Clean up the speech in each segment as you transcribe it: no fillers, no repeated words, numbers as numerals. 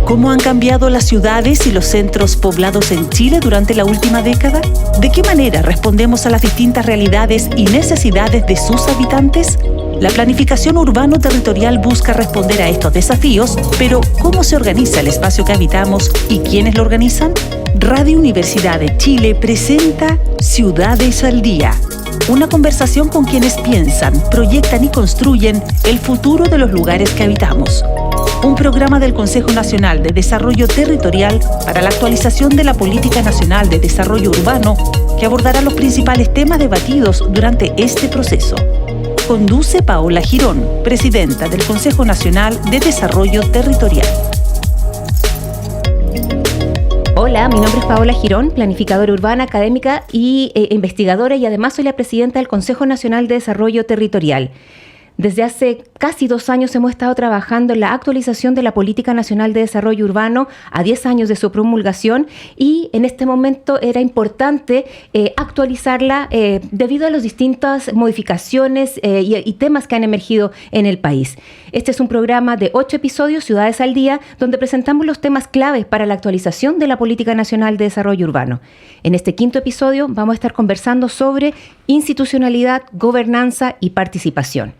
¿Cómo han cambiado las ciudades y los centros poblados en Chile durante la última década? ¿De qué manera respondemos a las distintas realidades y necesidades de sus habitantes? La planificación urbano-territorial busca responder a estos desafíos, pero ¿cómo se organiza el espacio que habitamos y quiénes lo organizan? Radio Universidad de Chile presenta Ciudades al Día. Una conversación con quienes piensan, proyectan y construyen el futuro de los lugares que habitamos. Un programa del Consejo Nacional de Desarrollo Territorial para la actualización de la Política Nacional de Desarrollo Urbano que abordará los principales temas debatidos durante este proceso. Conduce Paola Girón, presidenta del Consejo Nacional de Desarrollo Territorial. Hola, mi nombre es Paola Girón, planificadora urbana, académica y investigadora, y además soy la presidenta del Consejo Nacional de Desarrollo Territorial. Desde hace casi 2 años hemos estado trabajando en la actualización de la Política Nacional de Desarrollo Urbano a 10 años de su promulgación, y en este momento era importante actualizarla debido a las distintas modificaciones y temas que han emergido en el país. Este es un programa de 8 episodios, Ciudades al Día, donde presentamos los temas claves para la actualización de la Política Nacional de Desarrollo Urbano. En este 5º episodio vamos a estar conversando sobre institucionalidad, gobernanza y participación.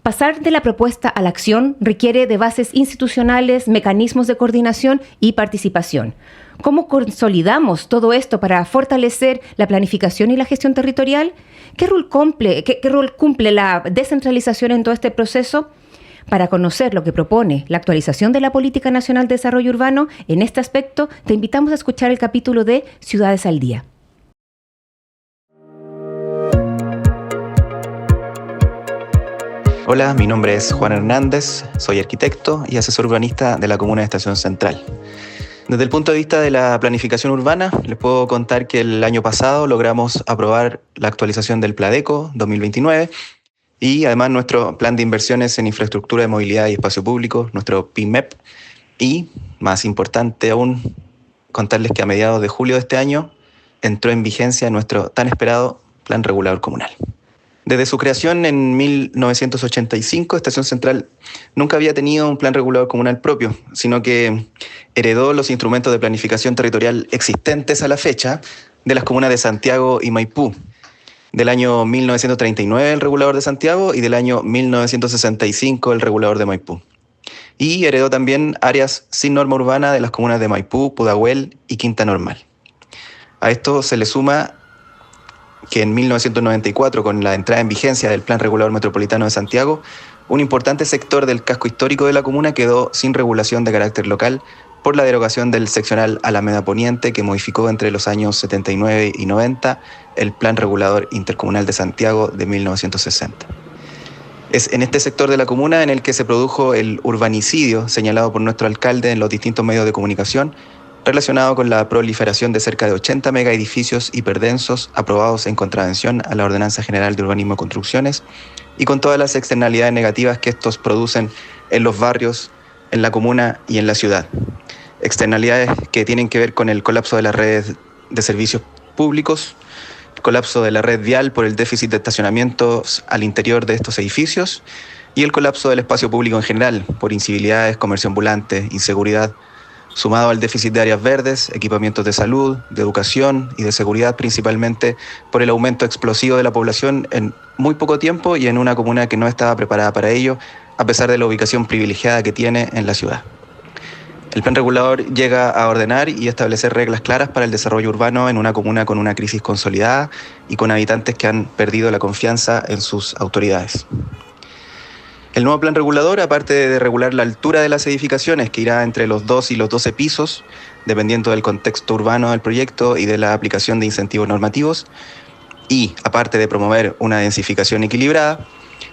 Pasar de la propuesta a la acción requiere de bases institucionales, mecanismos de coordinación y participación. ¿Cómo consolidamos todo esto para fortalecer la planificación y la gestión territorial? ¿Qué rol cumple la descentralización en todo este proceso? Para conocer lo que propone la actualización de la Política Nacional de Desarrollo Urbano, en este aspecto te invitamos a escuchar el capítulo de Ciudades al Día. Hola, mi nombre es Juan Hernández, soy arquitecto y asesor urbanista de la comuna de Estación Central. Desde el punto de vista de la planificación urbana, les puedo contar que el año pasado logramos aprobar la actualización del Pladeco 2029 y además nuestro plan de inversiones en infraestructura de movilidad y espacio público, nuestro PIMEP, y, más importante aún, contarles que a mediados de julio de este año entró en vigencia nuestro tan esperado Plan Regulador Comunal. Desde su creación en 1985, Estación Central nunca había tenido un plan regulador comunal propio, sino que heredó los instrumentos de planificación territorial existentes a la fecha de las comunas de Santiago y Maipú. Del año 1939 el regulador de Santiago y del año 1965 el regulador de Maipú. Y heredó también áreas sin norma urbana de las comunas de Maipú, Pudahuel y Quinta Normal. A esto se le suma que en 1994, con la entrada en vigencia del Plan Regulador Metropolitano de Santiago, un importante sector del casco histórico de la comuna quedó sin regulación de carácter local por la derogación del seccional Alameda Poniente, que modificó entre los años 79 y 90 el Plan Regulador Intercomunal de Santiago de 1960. Es en este sector de la comuna en el que se produjo el urbanicidio señalado por nuestro alcalde en los distintos medios de comunicación, relacionado con la proliferación de cerca de 80 megaedificios hiperdensos aprobados en contravención a la Ordenanza General de Urbanismo y Construcciones y con todas las externalidades negativas que estos producen en los barrios, en la comuna y en la ciudad. Externalidades que tienen que ver con el colapso de las redes de servicios públicos, el colapso de la red vial por el déficit de estacionamientos al interior de estos edificios y el colapso del espacio público en general por incivilidades, comercio ambulante, inseguridad, sumado al déficit de áreas verdes, equipamientos de salud, de educación y de seguridad, principalmente por el aumento explosivo de la población en muy poco tiempo y en una comuna que no estaba preparada para ello, a pesar de la ubicación privilegiada que tiene en la ciudad. El plan regulador llega a ordenar y establecer reglas claras para el desarrollo urbano en una comuna con una crisis consolidada y con habitantes que han perdido la confianza en sus autoridades. El nuevo plan regulador, aparte de regular la altura de las edificaciones, que irá entre los 2 y los 12 pisos, dependiendo del contexto urbano del proyecto y de la aplicación de incentivos normativos, y aparte de promover una densificación equilibrada,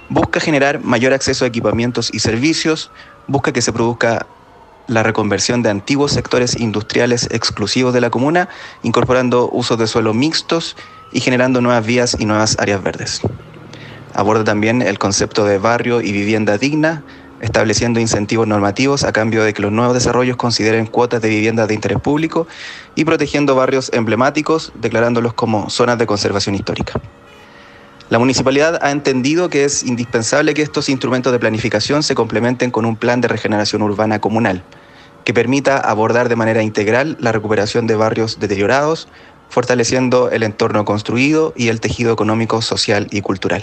busca generar mayor acceso a equipamientos y servicios, busca que se produzca la reconversión de antiguos sectores industriales exclusivos de la comuna, incorporando usos de suelo mixtos y generando nuevas vías y nuevas áreas verdes. Aborda también el concepto de barrio y vivienda digna, estableciendo incentivos normativos a cambio de que los nuevos desarrollos consideren cuotas de viviendas de interés público y protegiendo barrios emblemáticos, declarándolos como zonas de conservación histórica. La municipalidad ha entendido que es indispensable que estos instrumentos de planificación se complementen con un plan de regeneración urbana comunal, que permita abordar de manera integral la recuperación de barrios deteriorados, fortaleciendo el entorno construido y el tejido económico, social y cultural.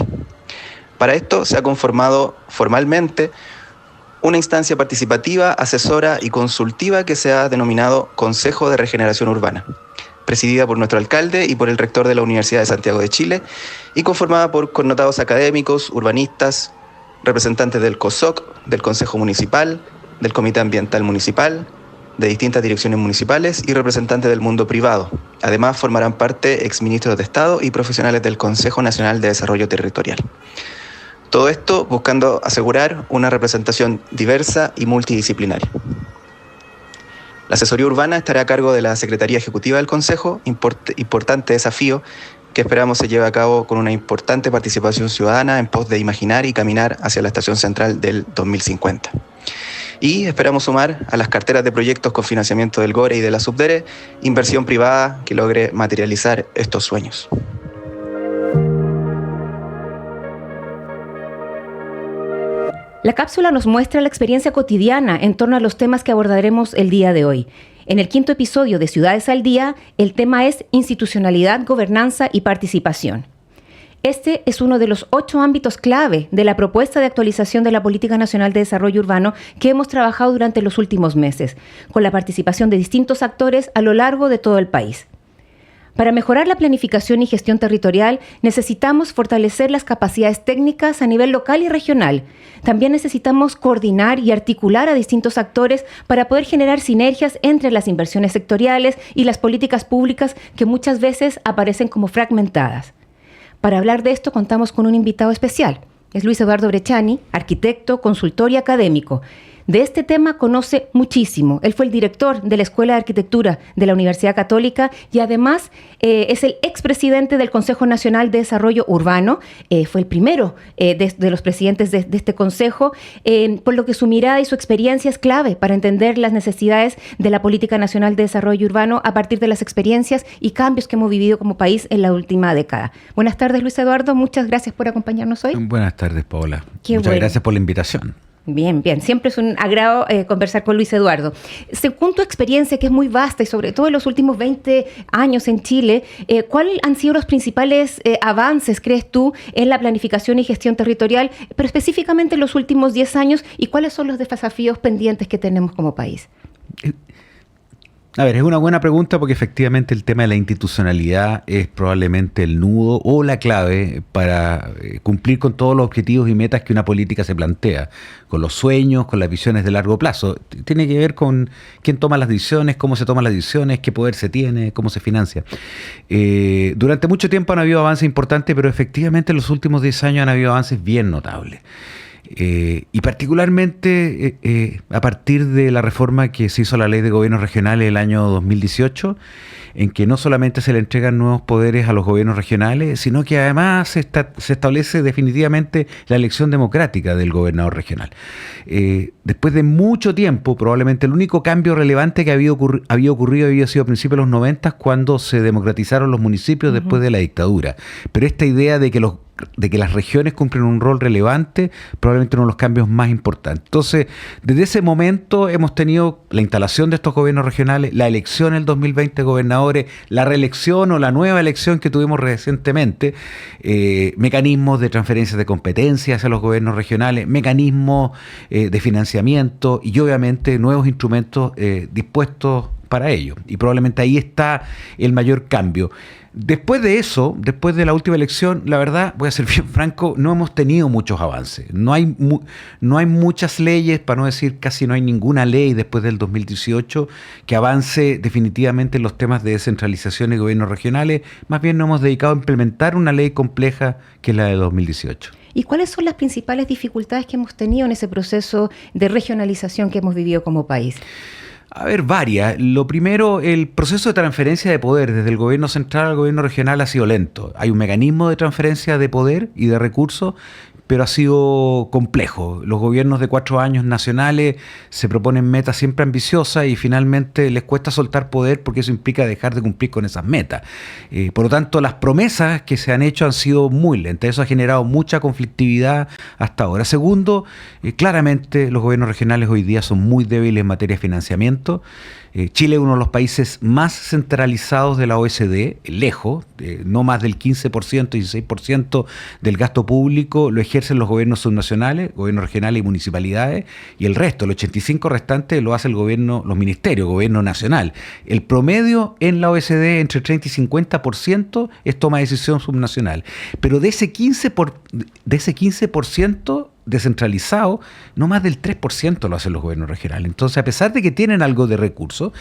Para esto se ha conformado formalmente una instancia participativa, asesora y consultiva que se ha denominado Consejo de Regeneración Urbana, presidida por nuestro alcalde y por el rector de la Universidad de Santiago de Chile, y conformada por connotados académicos, urbanistas, representantes del COSOC, del Consejo Municipal, del Comité Ambiental Municipal, de distintas direcciones municipales y representantes del mundo privado. Además, formarán parte exministros de Estado y profesionales del Consejo Nacional de Desarrollo Territorial. Todo esto buscando asegurar una representación diversa y multidisciplinaria. La asesoría urbana estará a cargo de la Secretaría Ejecutiva del Consejo, importante desafío que esperamos se lleve a cabo con una importante participación ciudadana en pos de imaginar y caminar hacia la estación central del 2050. Y esperamos sumar a las carteras de proyectos con financiamiento del GORE y de la Subdere inversión privada que logre materializar estos sueños. La cápsula nos muestra la experiencia cotidiana en torno a los temas que abordaremos el día de hoy. En el 5º episodio de Ciudades al Día, el tema es institucionalidad, gobernanza y participación. Este es uno de los 8 ámbitos clave de la propuesta de actualización de la Política Nacional de Desarrollo Urbano que hemos trabajado durante los últimos meses, con la participación de distintos actores a lo largo de todo el país. Para mejorar la planificación y gestión territorial, necesitamos fortalecer las capacidades técnicas a nivel local y regional. También necesitamos coordinar y articular a distintos actores para poder generar sinergias entre las inversiones sectoriales y las políticas públicas que muchas veces aparecen como fragmentadas. Para hablar de esto contamos con un invitado especial. Es Luis Eduardo Brechani, arquitecto, consultor y académico. De este tema conoce muchísimo. Él fue el director de la Escuela de Arquitectura de la Universidad Católica y además es el expresidente del Consejo Nacional de Desarrollo Urbano. Fue el primero de los presidentes de este consejo, por lo que su mirada y su experiencia es clave para entender las necesidades de la Política Nacional de Desarrollo Urbano a partir de las experiencias y cambios que hemos vivido como país en la última década. Buenas tardes, Luis Eduardo. Muchas gracias por acompañarnos hoy. Buenas tardes, Paola. Muchas gracias por la invitación. Bien, bien. Siempre es un agrado conversar con Luis Eduardo. Según tu experiencia, que es muy vasta y sobre todo en los últimos 20 años en Chile, ¿cuáles han sido los principales avances, crees tú, en la planificación y gestión territorial, pero específicamente en los últimos 10 años, y cuáles son los desafíos pendientes que tenemos como país? A ver, es una buena pregunta porque efectivamente el tema de la institucionalidad es probablemente el nudo o la clave para cumplir con todos los objetivos y metas que una política se plantea, con los sueños, con las visiones de largo plazo. Tiene que ver con quién toma las decisiones, cómo se toman las decisiones, qué poder se tiene, cómo se financia. Durante mucho tiempo han habido avances importantes, pero efectivamente en los últimos 10 años han habido avances bien notables. Y particularmente a partir de la reforma que se hizo a la Ley de Gobiernos Regionales el año 2018, en que no solamente se le entregan nuevos poderes a los gobiernos regionales, sino que además se establece definitivamente la elección democrática del gobernador regional. Después de mucho tiempo, probablemente el único cambio relevante que había ocurrido había sido a principios de los 90, cuando se democratizaron los municipios después de la dictadura. Pero esta idea de que las regiones cumplen un rol relevante, probablemente uno de los cambios más importantes. Entonces, desde ese momento hemos tenido la instalación de estos gobiernos regionales, la elección en el 2020 de gobernadores, la reelección o la nueva elección que tuvimos recientemente, mecanismos de transferencia de competencias hacia los gobiernos regionales, mecanismos de financiamiento y obviamente nuevos instrumentos dispuestos para ello. Y probablemente ahí está el mayor cambio. Después de eso, después de la última elección, la verdad, voy a ser bien franco, no hemos tenido muchos avances. No hay muchas leyes, para no decir casi no hay ninguna ley después del 2018 que avance definitivamente en los temas de descentralización y gobiernos regionales. Más bien nos hemos dedicado a implementar una ley compleja que es la de 2018. ¿Y cuáles son las principales dificultades que hemos tenido en ese proceso de regionalización que hemos vivido como país? A ver, varias. Lo primero, el proceso de transferencia de poder desde el gobierno central al gobierno regional ha sido lento. Hay un mecanismo de transferencia de poder y de recursos, pero ha sido complejo. Los gobiernos de 4 años nacionales se proponen metas siempre ambiciosas y finalmente les cuesta soltar poder porque eso implica dejar de cumplir con esas metas. Por lo tanto, las promesas que se han hecho han sido muy lentas. Eso ha generado mucha conflictividad hasta ahora. Segundo, claramente los gobiernos regionales hoy día son muy débiles en materia de financiamiento. Chile es uno de los países más centralizados de la OECD, lejos, no más del 15%, 16% del gasto público lo ejercen los gobiernos subnacionales, gobiernos regionales y municipalidades, y el resto, el 85% restante, lo hace el gobierno, los ministerios, gobierno nacional. El promedio en la OECD entre 30 y 50% es toma de decisión subnacional, pero de ese 15% descentralizado, no más del 3% lo hacen los gobiernos regionales. Entonces, a pesar de que tienen algo de recursos,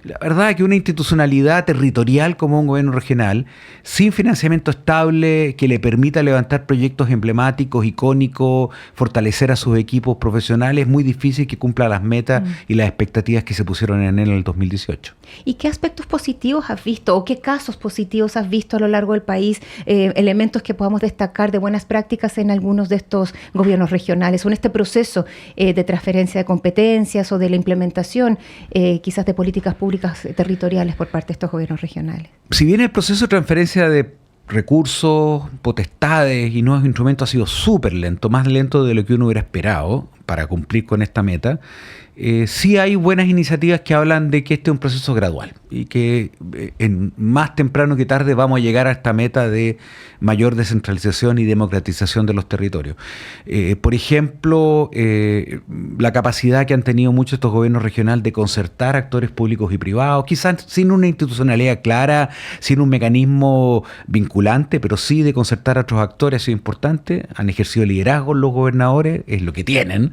la verdad es que una institucionalidad territorial como un gobierno regional, sin financiamiento estable que le permita levantar proyectos emblemáticos, icónicos, fortalecer a sus equipos profesionales, es muy difícil que cumpla las metas y las expectativas que se pusieron en él en el 2018. ¿Y qué aspectos positivos has visto o qué casos positivos has visto a lo largo del país, elementos que podamos destacar de buenas prácticas en algunos de estos gobiernos regionales o en este proceso de transferencia de competencias o de la implementación quizás de políticas públicas territoriales por parte de estos gobiernos regionales? Si bien el proceso de transferencia de recursos, potestades y nuevos instrumentos ha sido súper lento, más lento de lo que uno hubiera esperado para cumplir con esta meta, sí hay buenas iniciativas que hablan de que este es un proceso gradual y que más temprano que tarde vamos a llegar a esta meta de mayor descentralización y democratización de los territorios. Por ejemplo, la capacidad que han tenido muchos de estos gobiernos regionales de concertar actores públicos y privados, quizás sin una institucionalidad clara, sin un mecanismo vinculante, pero sí de concertar a otros actores ha sido importante. Han ejercido liderazgo los gobernadores, es lo que tienen.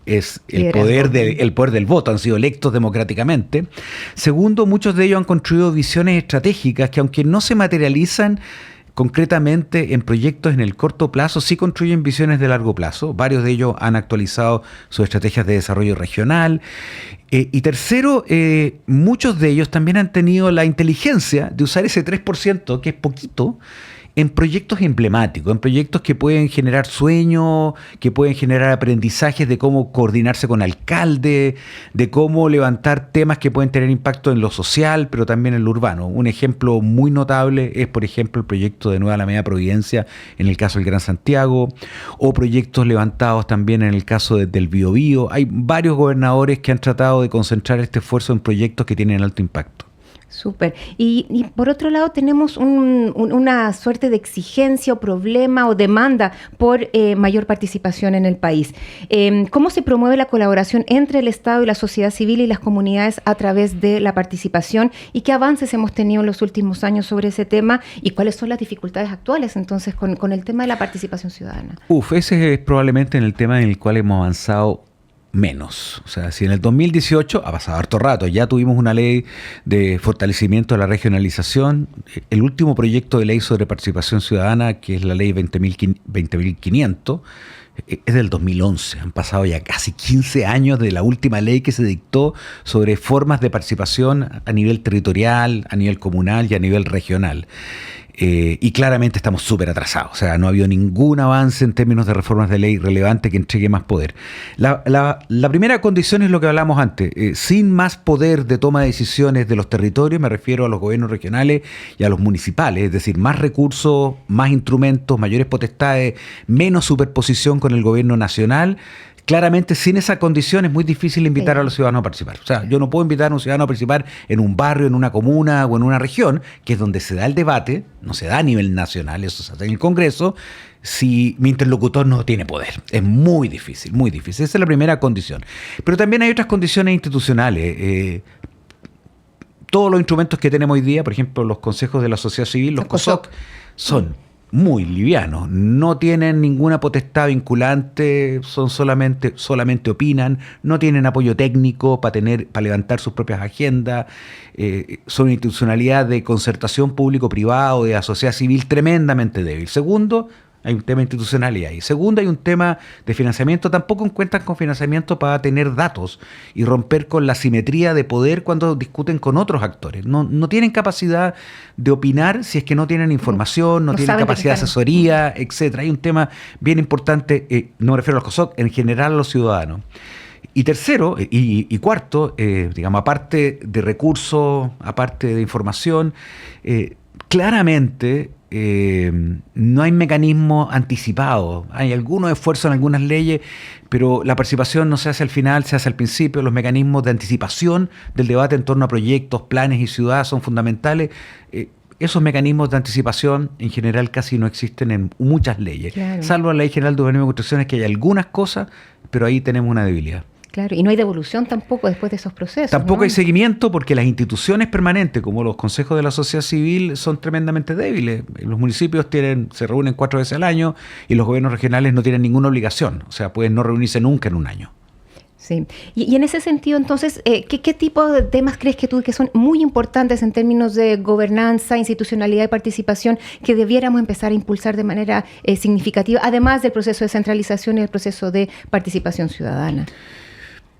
Es el poder del voto, han sido electos democráticamente. Segundo, muchos de ellos han construido visiones estratégicas que, aunque no se materializan concretamente en proyectos en el corto plazo, sí construyen visiones de largo plazo. Varios de ellos han actualizado sus estrategias de desarrollo regional. Y tercero, muchos de ellos también han tenido la inteligencia de usar ese 3%, que es poquito, en proyectos emblemáticos, en proyectos que pueden generar sueños, que pueden generar aprendizajes de cómo coordinarse con alcaldes, de cómo levantar temas que pueden tener impacto en lo social, pero también en lo urbano. Un ejemplo muy notable es, por ejemplo, el proyecto de Nueva Alameda Providencia en el caso del Gran Santiago, o proyectos levantados también en el caso del Biobío. Hay varios gobernadores que han tratado de concentrar este esfuerzo en proyectos que tienen alto impacto. Súper. Y por otro lado tenemos una suerte de exigencia o problema o demanda por mayor participación en el país. ¿Cómo se promueve la colaboración entre el Estado y la sociedad civil y las comunidades a través de la participación? ¿Y qué avances hemos tenido en los últimos años sobre ese tema? ¿Y cuáles son las dificultades actuales entonces con el tema de la participación ciudadana? Ese es probablemente en el tema en el cual hemos avanzado menos. O sea, si en el 2018, ha pasado harto rato, ya tuvimos una ley de fortalecimiento de la regionalización, el último proyecto de ley sobre participación ciudadana, que es la ley 20.500, es del 2011. Han pasado ya casi 15 años de la última ley que se dictó sobre formas de participación a nivel territorial, a nivel comunal y a nivel regional. Y claramente estamos súper atrasados, o sea, no ha habido ningún avance en términos de reformas de ley relevante que entregue más poder. La primera condición es lo que hablamos antes, sin más poder de toma de decisiones de los territorios, me refiero a los gobiernos regionales y a los municipales, es decir, más recursos, más instrumentos, mayores potestades, menos superposición con el gobierno nacional. Claramente, sin esa condición es muy difícil invitar a los ciudadanos a participar. O sea, yo no puedo invitar a un ciudadano a participar en un barrio, en una comuna o en una región, que es donde se da el debate, no se da a nivel nacional, eso se hace en el Congreso, si mi interlocutor no tiene poder. Es muy difícil, muy difícil. Esa es la primera condición. Pero también hay otras condiciones institucionales. Todos los instrumentos que tenemos hoy día, por ejemplo, los consejos de la sociedad civil, los COSOC, son muy livianos, no tienen ninguna potestad vinculante, son solamente opinan, no tienen apoyo técnico para levantar sus propias agendas, son una institucionalidad de concertación público-privado, de la sociedad civil tremendamente débil. Segundo, Hay un tema institucional y ahí. Segundo, hay un tema de financiamiento. Tampoco cuentan con financiamiento para tener datos y romper con la simetría de poder cuando discuten con otros actores. No tienen capacidad de opinar si es que no tienen información, no tienen capacidad de asesoría, etcétera. Hay un tema bien importante, no me refiero a los COSOC, en general a los ciudadanos. Y tercero, y cuarto, digamos, aparte de recursos, aparte de información, claramente no hay mecanismos anticipados. Hay algunos esfuerzos en algunas leyes, pero la participación no se hace al final, se hace al principio. Los mecanismos de anticipación del debate en torno a proyectos, planes y ciudades son fundamentales. Esos mecanismos de anticipación en general casi no existen en muchas leyes, claro, salvo la Ley General de Urbanismo y Construcciones, que hay algunas cosas, pero ahí tenemos una debilidad. Claro, y no hay devolución tampoco después de esos procesos. Tampoco, ¿no?, hay seguimiento, porque las instituciones permanentes, como los consejos de la sociedad civil, son tremendamente débiles. Los municipios se reúnen 4 veces al año y los gobiernos regionales no tienen ninguna obligación. O sea, pueden no reunirse nunca en un año. Sí. Y en ese sentido, entonces, ¿qué tipo de temas crees que son muy importantes en términos de gobernanza, institucionalidad y participación que debiéramos empezar a impulsar de manera significativa, además del proceso de centralización y el proceso de participación ciudadana?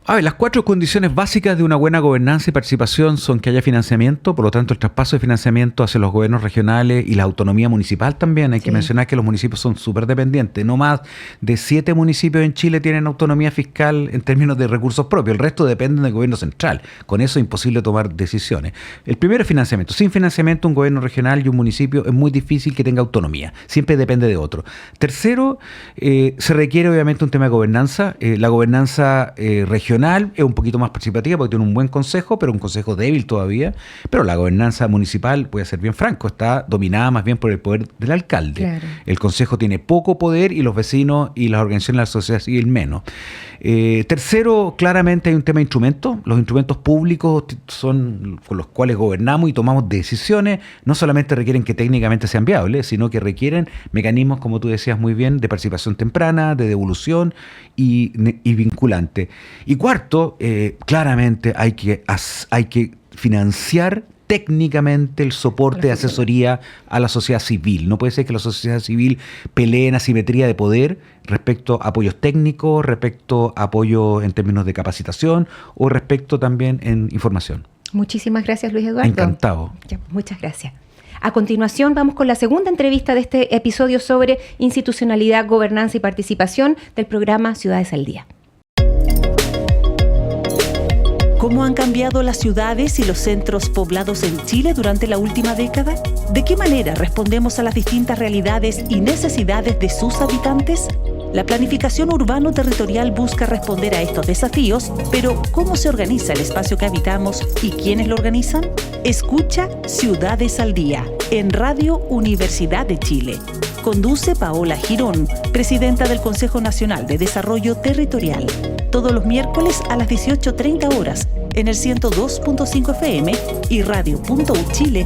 A ver, las 4 condiciones básicas de una buena gobernanza y participación son que haya financiamiento, por lo tanto el traspaso de financiamiento hacia los gobiernos regionales y la autonomía municipal también. Hay que mencionar que los municipios son súper dependientes. No más de 7 municipios en Chile tienen autonomía fiscal en términos de recursos propios. El resto dependen del gobierno central. Con eso es imposible tomar decisiones. El primero es financiamiento. Sin financiamiento, un gobierno regional y un municipio es muy difícil que tenga autonomía. Siempre depende de otro. Tercero, se requiere obviamente un tema de gobernanza. La gobernanza regional es un poquito más participativa porque tiene un buen consejo, pero un consejo débil todavía. Pero la gobernanza municipal, voy a ser bien franco, está dominada más bien por el poder del alcalde. Claro. El consejo tiene poco poder y los vecinos y las organizaciones de la sociedad civil menos. Tercero, claramente hay un tema de instrumentos. Los instrumentos públicos son con los cuales gobernamos y tomamos decisiones. No solamente requieren que técnicamente sean viables, sino que requieren mecanismos, como tú decías muy bien, de participación temprana, de devolución y vinculante. Y cuarto, claramente hay que financiar técnicamente el soporte de asesoría a la sociedad civil. No puede ser que la sociedad civil pelee en asimetría de poder respecto a apoyos técnicos, respecto a apoyo en términos de capacitación o respecto también en información. Muchísimas gracias, Luis Eduardo. Encantado. Ya, muchas gracias. A continuación vamos con la segunda entrevista de este episodio sobre institucionalidad, gobernanza y participación del programa Ciudades al Día. ¿Cómo han cambiado las ciudades y los centros poblados en Chile durante la última década? ¿De qué manera respondemos a las distintas realidades y necesidades de sus habitantes? La planificación urbano-territorial busca responder a estos desafíos, pero ¿cómo se organiza el espacio que habitamos y quiénes lo organizan? Escucha Ciudades al Día en Radio Universidad de Chile. Conduce Paola Girón, presidenta del Consejo Nacional de Desarrollo Territorial. Todos los miércoles a las 18:30 horas en el 102.5 FM y radio.uchile.cl.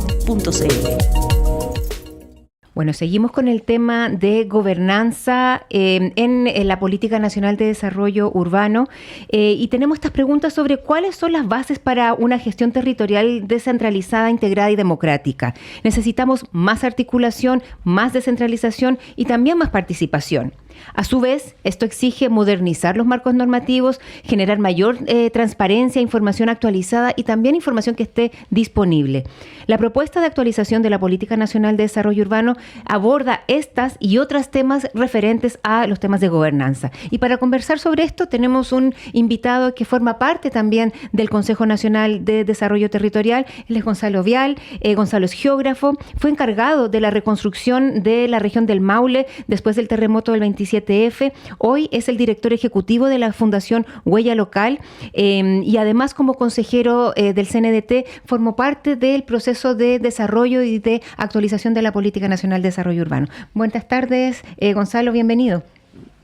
Bueno, seguimos con el tema de gobernanza en la Política Nacional de Desarrollo Urbano y tenemos estas preguntas sobre cuáles son las bases para una gestión territorial descentralizada, integrada y democrática. Necesitamos más articulación, más descentralización y también más participación. A su vez, esto exige modernizar los marcos normativos, generar mayor transparencia, información actualizada y también información que esté disponible. La propuesta de actualización de la Política Nacional de Desarrollo Urbano aborda estas y otros temas referentes a los temas de gobernanza. Y para conversar sobre esto tenemos un invitado que forma parte también del Consejo Nacional de Desarrollo Territorial. Él es Gonzalo Vial. Gonzalo es geógrafo, fue encargado de la reconstrucción de la región del Maule después del terremoto del 27F. Hoy es el director ejecutivo de la Fundación Huella Local y además como consejero del CNDT formó parte del proceso de desarrollo y de actualización de la Política Nacional de Desarrollo Urbano. Buenas tardes, Gonzalo, bienvenido.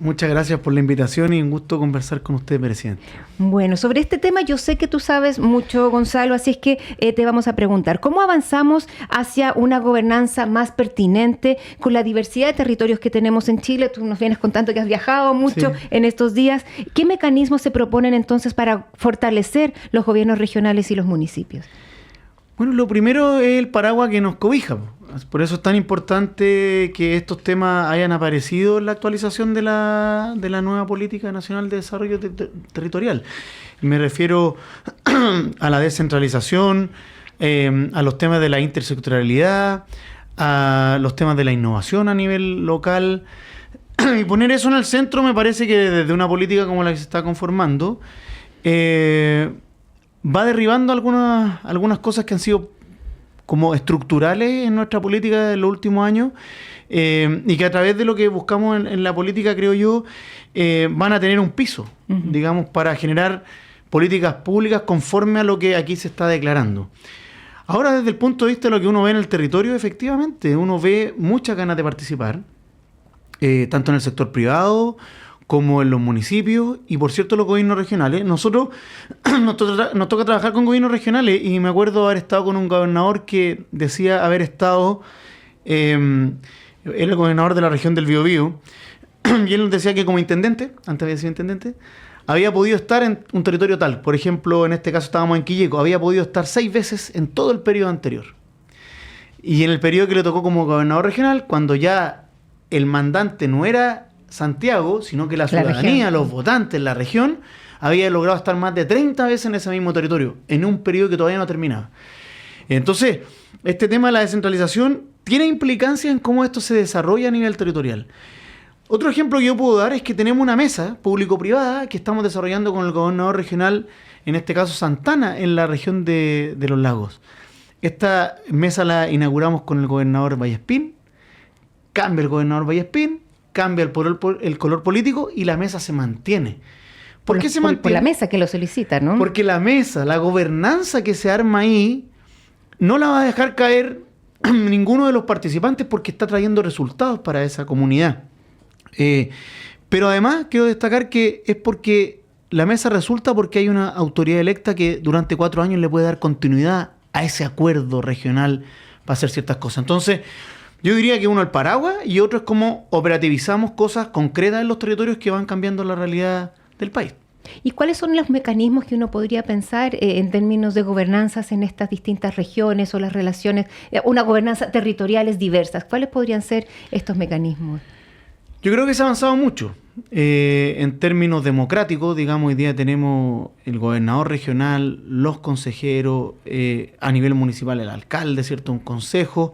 Muchas gracias por la invitación y un gusto conversar con usted, presidente. Bueno, sobre este tema yo sé que tú sabes mucho, Gonzalo, así es que te vamos a preguntar, ¿cómo avanzamos hacia una gobernanza más pertinente con la diversidad de territorios que tenemos en Chile? Tú nos vienes contando que has viajado mucho en estos días. ¿Qué mecanismos se proponen entonces para fortalecer los gobiernos regionales y los municipios? Bueno, lo primero es el paraguas que nos cobija. Por eso es tan importante que estos temas hayan aparecido en la actualización de la nueva Política Nacional de Desarrollo Territorial. Me refiero a la descentralización, a los temas de la intersectorialidad, a los temas de la innovación a nivel local. Y poner eso en el centro me parece que desde una política como la que se está conformando va derribando algunas cosas que han sido como estructurales en nuestra política en los últimos años, y que a través de lo que buscamos en la política, creo yo, van a tener un piso, digamos, para generar políticas públicas conforme a lo que aquí se está declarando. Ahora, desde el punto de vista de lo que uno ve en el territorio, efectivamente, uno ve muchas ganas de participar, tanto en el sector privado como en los municipios y, por cierto, los gobiernos regionales. Nosotros nos toca trabajar con gobiernos regionales, y me acuerdo haber estado con un gobernador que decía haber estado, era el gobernador de la región del Biobío, y él nos decía que como intendente, antes había sido intendente, había podido estar en un territorio tal. Por ejemplo, en este caso estábamos en Quilleco, había podido estar 6 veces en todo el periodo anterior. Y en el periodo que le tocó como gobernador regional, cuando ya el mandante no era Santiago, sino que la ciudadanía, los votantes, la región, había logrado estar más de 30 veces en ese mismo territorio, en un periodo que todavía no terminaba. Entonces, este tema de la descentralización tiene implicancia en cómo esto se desarrolla a nivel territorial. Otro ejemplo que yo puedo dar es que tenemos una mesa público-privada que estamos desarrollando con el gobernador regional, en este caso Santana, en la región de Los Lagos. Esta mesa la inauguramos con el gobernador Vallespín, cambia el gobernador Vallespín, cambia el color político y la mesa se mantiene. ¿Por qué se mantiene? Por la mesa que lo solicita, ¿no? Porque la mesa, la gobernanza que se arma ahí, no la va a dejar caer ninguno de los participantes porque está trayendo resultados para esa comunidad. Pero además quiero destacar que es porque la mesa resulta porque hay una autoridad electa que durante 4 años le puede dar continuidad a ese acuerdo regional para hacer ciertas cosas. Entonces, yo diría que uno es el paraguas y otro es cómo operativizamos cosas concretas en los territorios que van cambiando la realidad del país. ¿Y cuáles son los mecanismos que uno podría pensar en términos de gobernanzas en estas distintas regiones o las relaciones, una gobernanza territoriales diversas? ¿Cuáles podrían ser estos mecanismos? Yo creo que se ha avanzado mucho. En términos democráticos, digamos, hoy día tenemos el gobernador regional, los consejeros, a nivel municipal el alcalde, ¿cierto? Un consejo.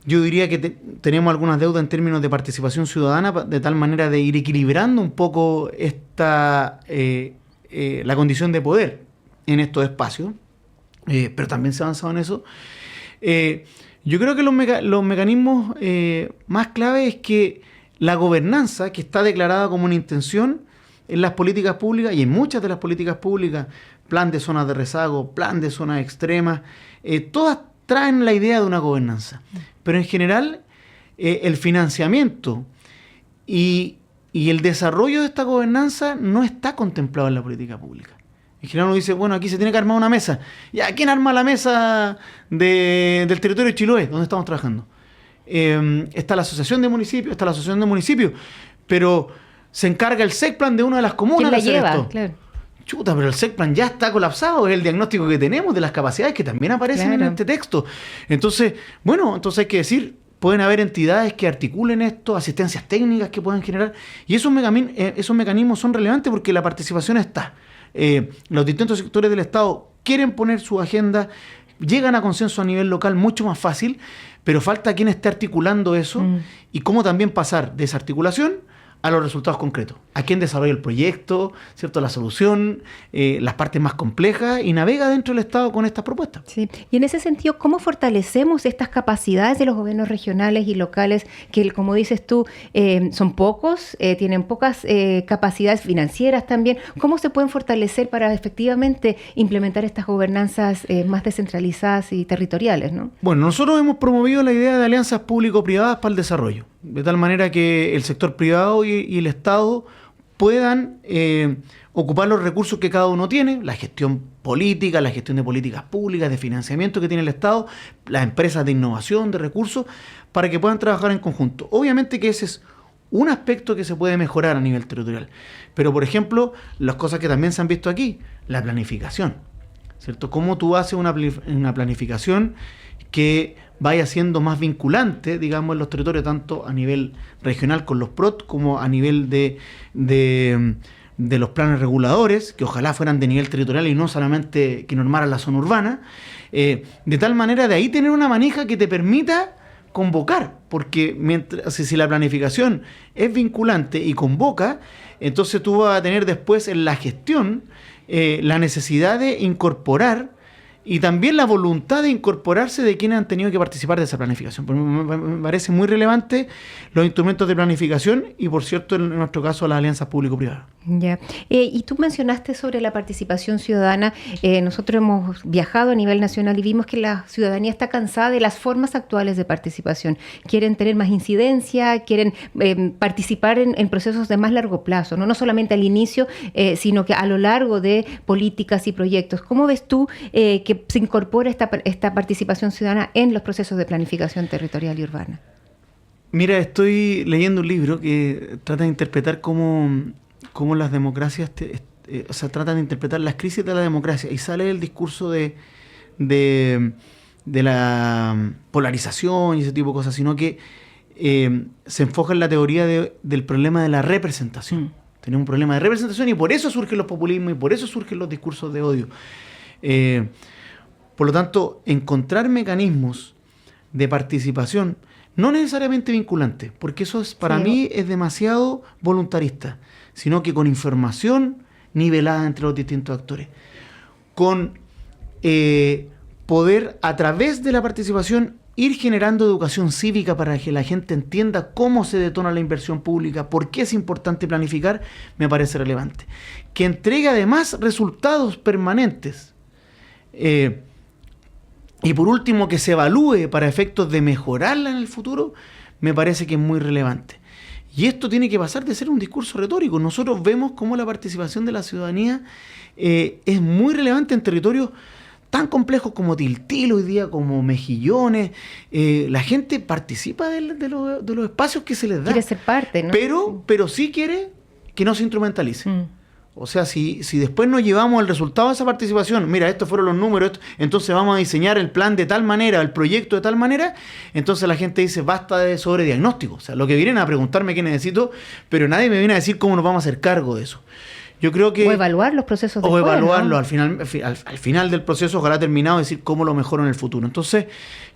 Yo diría que tenemos algunas deudas en términos de participación ciudadana, de tal manera de ir equilibrando un poco la condición de poder en estos espacios, pero también se ha avanzado en eso. Yo creo que los mecanismos más clave es que la gobernanza, que está declarada como una intención en las políticas públicas y en muchas de las políticas públicas, plan de zonas de rezago, plan de zonas extremas, todas traen la idea de una gobernanza. Pero en general, el financiamiento y el desarrollo de esta gobernanza no está contemplado en la política pública. En general uno dice, bueno, aquí se tiene que armar una mesa. ¿Ya quién arma la mesa del territorio de Chiloé, donde estamos trabajando? Está la asociación de municipios, pero se encarga el SECPLAN de una de las comunas de hacer esto. Claro. Chuta, pero el SECPLAN ya está colapsado, es el diagnóstico que tenemos de las capacidades que también aparecen en este texto. Entonces, hay que decir, pueden haber entidades que articulen esto, asistencias técnicas que puedan generar, y esos mecanismos son relevantes porque la participación está. Los distintos sectores del Estado quieren poner su agenda, llegan a consenso a nivel local mucho más fácil, pero falta quien esté articulando eso y cómo también pasar de esa articulación a los resultados concretos. A quién desarrolla el proyecto, ¿cierto? La solución, las partes más complejas, y navega dentro del Estado con estas propuestas. Sí. Y en ese sentido, ¿cómo fortalecemos estas capacidades de los gobiernos regionales y locales que, como dices tú, son pocos, tienen pocas capacidades financieras también? ¿Cómo se pueden fortalecer para efectivamente implementar estas gobernanzas más descentralizadas y territoriales, ¿no? Bueno, nosotros hemos promovido la idea de alianzas público-privadas para el desarrollo, de tal manera que el sector privado y el Estado puedan ocupar los recursos que cada uno tiene, la gestión política, la gestión de políticas públicas, de financiamiento que tiene el Estado, las empresas de innovación, de recursos, para que puedan trabajar en conjunto. Obviamente que ese es un aspecto que se puede mejorar a nivel territorial. Pero, por ejemplo, las cosas que también se han visto aquí, la planificación. ¿cierto? ¿Cómo tú haces una planificación que vaya siendo más vinculante, digamos, en los territorios, tanto a nivel regional con los PROT, como a nivel de los planes reguladores, que ojalá fueran de nivel territorial y no solamente que normaran la zona urbana, de tal manera de ahí tener una manija que te permita convocar, porque si la planificación es vinculante y convoca, entonces tú vas a tener después en la gestión la necesidad de incorporar y también la voluntad de incorporarse de quienes han tenido que participar de esa planificación. Me parece muy relevante los instrumentos de planificación y, por cierto, en nuestro caso, las alianzas público-privadas. Ya. Y tú mencionaste sobre la participación ciudadana. Nosotros hemos viajado a nivel nacional y vimos que la ciudadanía está cansada de las formas actuales de participación. Quieren tener más incidencia, quieren participar en procesos de más largo plazo, no solamente al inicio, sino que a lo largo de políticas y proyectos. ¿Cómo ves tú que se incorpora esta participación ciudadana en los procesos de planificación territorial y urbana? Mira, estoy leyendo un libro que trata de interpretar cómo las democracias, tratan de interpretar las crisis de la democracia, y sale el discurso de la polarización y ese tipo de cosas, sino que se enfoca en la teoría del problema de la representación. Tenemos un problema de representación y por eso surgen los populismos y por eso surgen los discursos de odio. Por lo tanto, encontrar mecanismos de participación no necesariamente vinculantes, porque eso para mí es demasiado voluntarista, sino que con información nivelada entre los distintos actores, con poder a través de la participación ir generando educación cívica para que la gente entienda cómo se detona la inversión pública, por qué es importante planificar, me parece relevante. Que entregue además resultados permanentes. Y por último, que se evalúe para efectos de mejorarla en el futuro, me parece que es muy relevante. Y esto tiene que pasar de ser un discurso retórico. Nosotros vemos cómo la participación de la ciudadanía es muy relevante en territorios tan complejos como Tiltil hoy día, como Mejillones. La gente participa de los espacios que se les da. Quiere ser parte, ¿no? Pero sí quiere que no se instrumentalice. O sea, si después nos llevamos el resultado de esa participación, mira, estos fueron los números, entonces vamos a diseñar el plan de tal manera, el proyecto de tal manera, entonces la gente dice, basta de sobrediagnóstico. O sea, lo que vienen a preguntarme qué necesito, pero nadie me viene a decir cómo nos vamos a hacer cargo de eso. Yo creo que... O evaluar los procesos después, evaluarlo, ¿no? al final del proceso, ojalá terminado, decir cómo lo mejoro en el futuro. Entonces,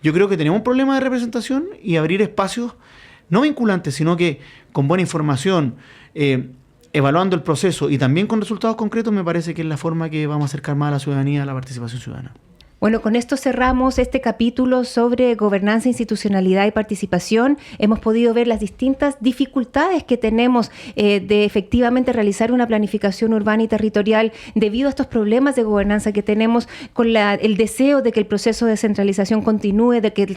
yo creo que tenemos un problema de representación y abrir espacios no vinculantes, sino que con buena información, evaluando el proceso y también con resultados concretos, me parece que es la forma que vamos a acercar más a la ciudadanía a la participación ciudadana. Bueno, con esto cerramos este capítulo sobre gobernanza, institucionalidad y participación. Hemos podido ver las distintas dificultades que tenemos de efectivamente realizar una planificación urbana y territorial debido a estos problemas de gobernanza que tenemos, con el deseo de que el proceso de descentralización continúe, de que